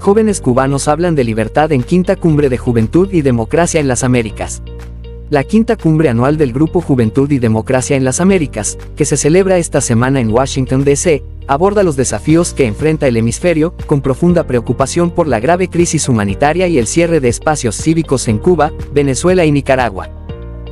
Jóvenes cubanos hablan de libertad en Quinta Cumbre de Juventud y Democracia en las Américas. La quinta cumbre anual del Grupo Juventud y Democracia en las Américas, que se celebra esta semana en Washington, D.C., aborda los desafíos que enfrenta el hemisferio, con profunda preocupación por la grave crisis humanitaria y el cierre de espacios cívicos en Cuba, Venezuela y Nicaragua.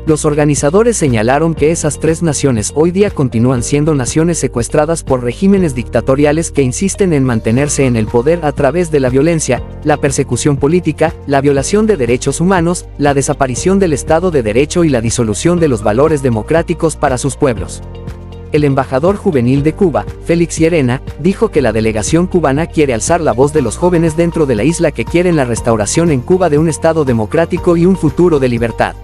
Los organizadores señalaron que esas tres naciones hoy día continúan siendo naciones secuestradas por regímenes dictatoriales que insisten en mantenerse en el poder a través de la violencia, la persecución política, la violación de derechos humanos, la desaparición del Estado de Derecho y la disolución de los valores democráticos para sus pueblos. El embajador juvenil de Cuba, Félix Llerena, dijo que la delegación cubana quiere alzar la voz de los jóvenes dentro de la isla que quieren la restauración en Cuba de un Estado democrático y un futuro de libertad.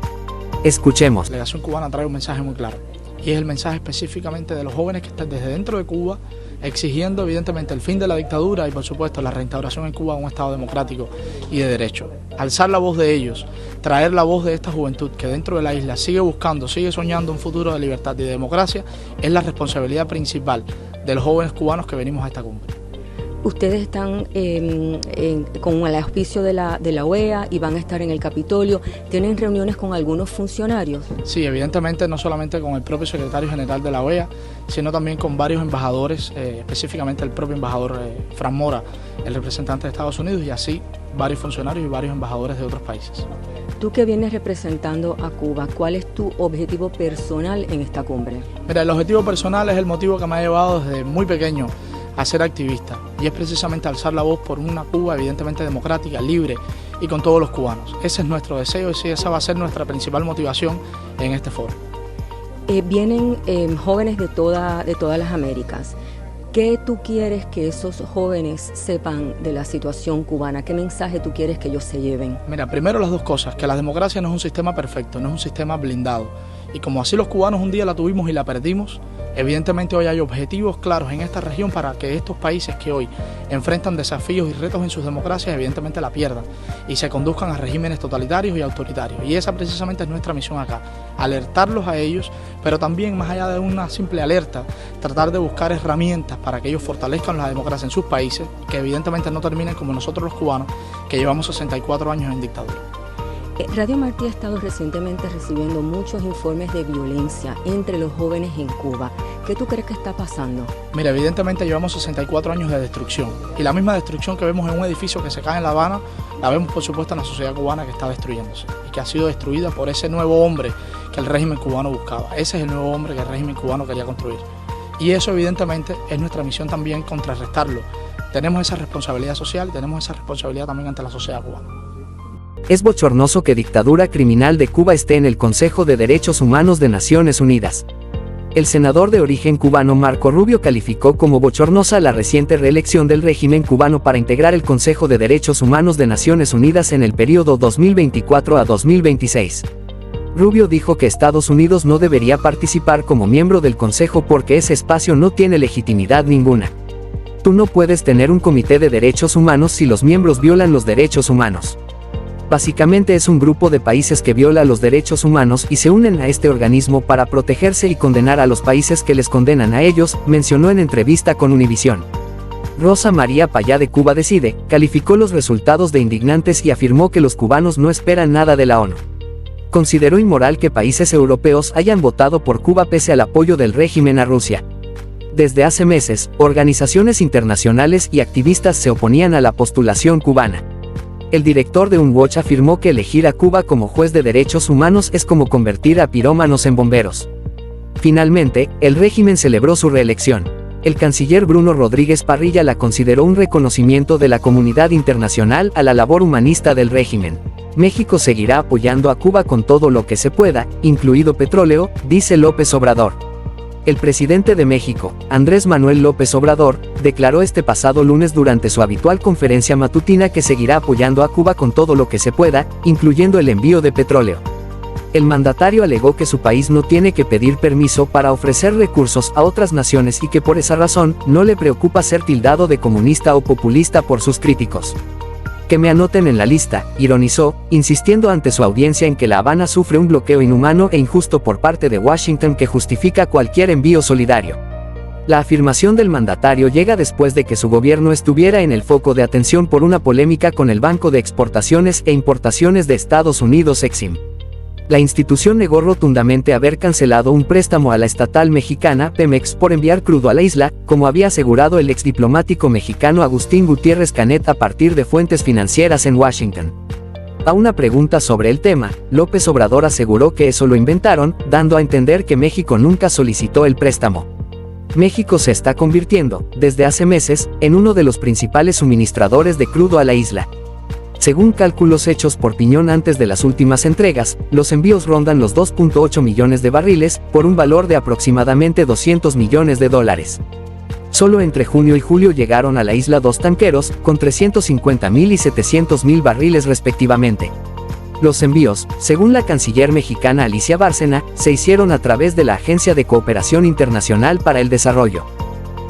Escuchemos. La delegación cubana trae un mensaje muy claro, y es el mensaje específicamente de los jóvenes que están desde dentro de Cuba, exigiendo evidentemente el fin de la dictadura y por supuesto la reinstauración en Cuba de un Estado democrático y de derecho. Alzar la voz de ellos, traer la voz de esta juventud que dentro de la isla sigue buscando, sigue soñando un futuro de libertad y de democracia, es la responsabilidad principal de los jóvenes cubanos que venimos a esta cumbre. Ustedes están con el auspicio de la OEA y van a estar en el Capitolio. ¿Tienen reuniones con algunos funcionarios? Sí, evidentemente no solamente con el propio secretario general de la OEA, sino también con varios embajadores, específicamente el propio embajador Fran Mora, el representante de Estados Unidos, y así varios funcionarios y varios embajadores de otros países. Tú que vienes representando a Cuba, ¿cuál es tu objetivo personal en esta cumbre? Mira, el objetivo personal es el motivo que me ha llevado desde muy pequeño a ser activista, y es precisamente alzar la voz por una Cuba evidentemente democrática, libre y con todos los cubanos. Ese es nuestro deseo y esa va a ser nuestra principal motivación en este foro. Vienen jóvenes de todas las Américas. ¿Qué tú quieres que esos jóvenes sepan de la situación cubana? ¿Qué mensaje tú quieres que ellos se lleven? Mira, primero las dos cosas, que la democracia no es un sistema perfecto, no es un sistema blindado. Y como así los cubanos un día la tuvimos y la perdimos, evidentemente hoy hay objetivos claros en esta región para que estos países que hoy enfrentan desafíos y retos en sus democracias, evidentemente la pierdan y se conduzcan a regímenes totalitarios y autoritarios. Y esa precisamente es nuestra misión acá, alertarlos a ellos, pero también más allá de una simple alerta, tratar de buscar herramientas para que ellos fortalezcan la democracia en sus países, que evidentemente no terminen como nosotros los cubanos, que llevamos 64 años en dictadura. Radio Martí ha estado recientemente recibiendo muchos informes de violencia entre los jóvenes en Cuba. ¿Qué tú crees que está pasando? Mira, evidentemente llevamos 64 años de destrucción, y la misma destrucción que vemos en un edificio que se cae en La Habana, la vemos por supuesto en la sociedad cubana que está destruyéndose y que ha sido destruida por ese nuevo hombre que el régimen cubano buscaba. Ese es el nuevo hombre que el régimen cubano quería construir. Y eso evidentemente es nuestra misión también, contrarrestarlo. Tenemos esa responsabilidad social y tenemos esa responsabilidad también ante la sociedad cubana. Es bochornoso que dictadura criminal de Cuba esté en el Consejo de Derechos Humanos de Naciones Unidas. El senador de origen cubano Marco Rubio calificó como bochornosa la reciente reelección del régimen cubano para integrar el Consejo de Derechos Humanos de Naciones Unidas en el periodo 2024 a 2026. Rubio dijo que Estados Unidos no debería participar como miembro del Consejo porque ese espacio no tiene legitimidad ninguna. Tú no puedes tener un comité de derechos humanos si los miembros violan los derechos humanos. Básicamente es un grupo de países que viola los derechos humanos y se unen a este organismo para protegerse y condenar a los países que les condenan a ellos, mencionó en entrevista con Univisión. Rosa María Payá de Cuba Decide, calificó los resultados de indignantes y afirmó que los cubanos no esperan nada de la ONU. Consideró inmoral que países europeos hayan votado por Cuba pese al apoyo del régimen a Rusia. Desde hace meses, organizaciones internacionales y activistas se oponían a la postulación cubana. El director de UNWatch afirmó que elegir a Cuba como juez de derechos humanos es como convertir a pirómanos en bomberos. Finalmente, el régimen celebró su reelección. El canciller Bruno Rodríguez Parrilla la consideró un reconocimiento de la comunidad internacional a la labor humanista del régimen. México seguirá apoyando a Cuba con todo lo que se pueda, incluido petróleo, dice López Obrador. El presidente de México, Andrés Manuel López Obrador, declaró este pasado lunes durante su habitual conferencia matutina que seguirá apoyando a Cuba con todo lo que se pueda, incluyendo el envío de petróleo. El mandatario alegó que su país no tiene que pedir permiso para ofrecer recursos a otras naciones y que por esa razón no le preocupa ser tildado de comunista o populista por sus críticos. Que me anoten en la lista, ironizó, insistiendo ante su audiencia en que La Habana sufre un bloqueo inhumano e injusto por parte de Washington que justifica cualquier envío solidario. La afirmación del mandatario llega después de que su gobierno estuviera en el foco de atención por una polémica con el Banco de Exportaciones e Importaciones de Estados Unidos Exim. La institución negó rotundamente haber cancelado un préstamo a la estatal mexicana Pemex por enviar crudo a la isla, como había asegurado el exdiplomático mexicano Agustín Gutiérrez Canet a partir de fuentes financieras en Washington. A una pregunta sobre el tema, López Obrador aseguró que eso lo inventaron, dando a entender que México nunca solicitó el préstamo. México se está convirtiendo, desde hace meses, en uno de los principales suministradores de crudo a la isla. Según cálculos hechos por Piñón antes de las últimas entregas, los envíos rondan los 2.8 millones de barriles, por un valor de aproximadamente $200 millones. Solo entre junio y julio llegaron a la isla 2 tanqueros, con 350,000 y 700,000 barriles respectivamente. Los envíos, según la canciller mexicana Alicia Bárcena, se hicieron a través de la Agencia de Cooperación Internacional para el Desarrollo.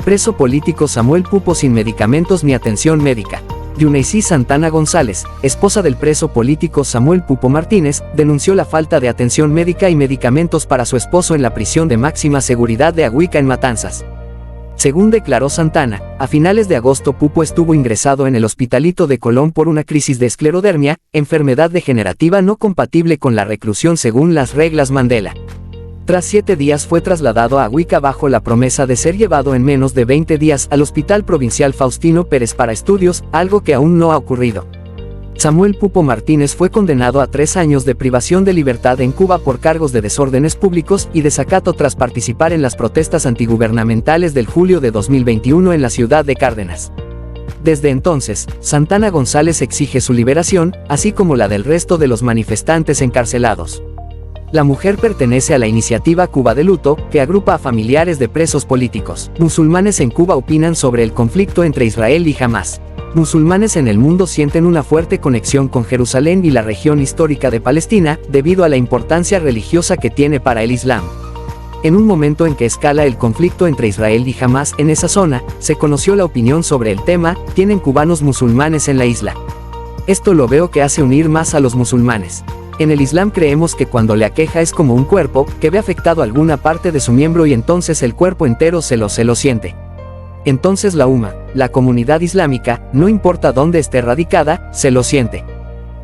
Preso político Samuel Pupo sin medicamentos ni atención médica. Yuneisí Santana González, esposa del preso político Samuel Pupo Martínez, denunció la falta de atención médica y medicamentos para su esposo en la prisión de máxima seguridad de Ahuica en Matanzas. Según declaró Santana, a finales de agosto Pupo estuvo ingresado en el Hospitalito de Colón por una crisis de esclerodermia, enfermedad degenerativa no compatible con la reclusión según las reglas Mandela. Tras 7 días fue trasladado a Ahuica bajo la promesa de ser llevado en menos de 20 días al Hospital Provincial Faustino Pérez para estudios, algo que aún no ha ocurrido. Samuel Pupo Martínez fue condenado a 3 años de privación de libertad en Cuba por cargos de desórdenes públicos y desacato tras participar en las protestas antigubernamentales del julio de 2021 en la ciudad de Cárdenas. Desde entonces, Santana González exige su liberación, así como la del resto de los manifestantes encarcelados. La mujer pertenece a la iniciativa Cuba de Luto, que agrupa a familiares de presos políticos. Musulmanes en Cuba opinan sobre el conflicto entre Israel y Hamás. Musulmanes en el mundo sienten una fuerte conexión con Jerusalén y la región histórica de Palestina, debido a la importancia religiosa que tiene para el Islam. En un momento en que escala el conflicto entre Israel y Hamás en esa zona, se conoció la opinión sobre el tema, tienen cubanos musulmanes en la isla. Esto lo veo que hace unir más a los musulmanes. En el Islam creemos que cuando le aqueja es como un cuerpo, que ve afectado alguna parte de su miembro y entonces el cuerpo entero se lo siente. Entonces la UMA, la comunidad islámica, no importa dónde esté radicada, se lo siente.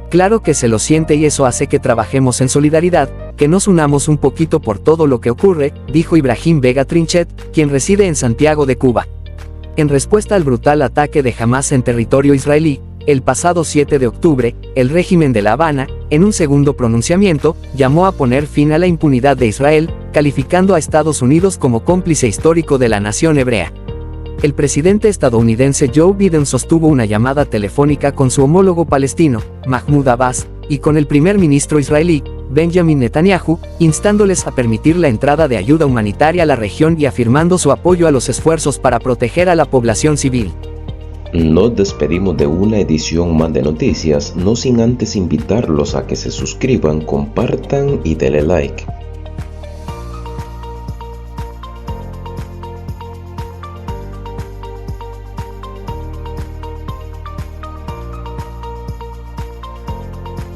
Claro que se lo siente y eso hace que trabajemos en solidaridad, que nos unamos un poquito por todo lo que ocurre, dijo Ibrahim Vega Trinchet, quien reside en Santiago de Cuba. En respuesta al brutal ataque de Hamás en territorio israelí, el pasado 7 de octubre, el régimen de La Habana, en un segundo pronunciamiento, llamó a poner fin a la impunidad de Israel, calificando a Estados Unidos como cómplice histórico de la nación hebrea. El presidente estadounidense Joe Biden sostuvo una llamada telefónica con su homólogo palestino, Mahmoud Abbas, y con el primer ministro israelí, Benjamin Netanyahu, instándoles a permitir la entrada de ayuda humanitaria a la región y afirmando su apoyo a los esfuerzos para proteger a la población civil. Nos despedimos de una edición más de noticias, no sin antes invitarlos a que se suscriban, compartan y denle like.